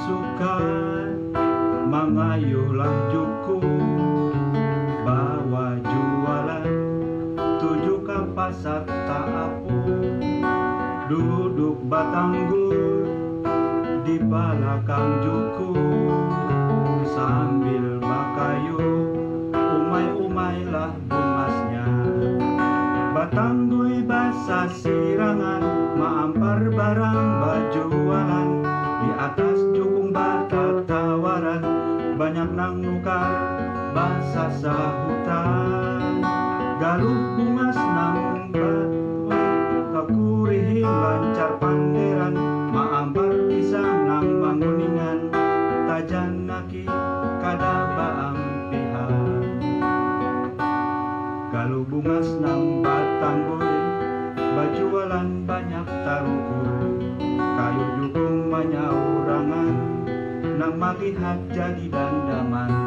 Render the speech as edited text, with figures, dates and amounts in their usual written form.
pasukan, mengayuhlah juku, bawa jualan, tuju ke pasar Taapu, duduk batanggur di belakang juku, sambil bakayu, umai-umailah bungasnya. Batanggui basa sirangan, maampar barang bajualan, di atas jukung batatawaran, banyak nang nukar basa sahutan. Galuh bungas nang kakurihing lancar pangeran, maampar pisang nang manguningan, tajan naki kada baang pihak. Galuh bungas nang batanggoy, bajualan banyak tarukur, kayu jukung manyaurangan, nang magihat jadi dandaman.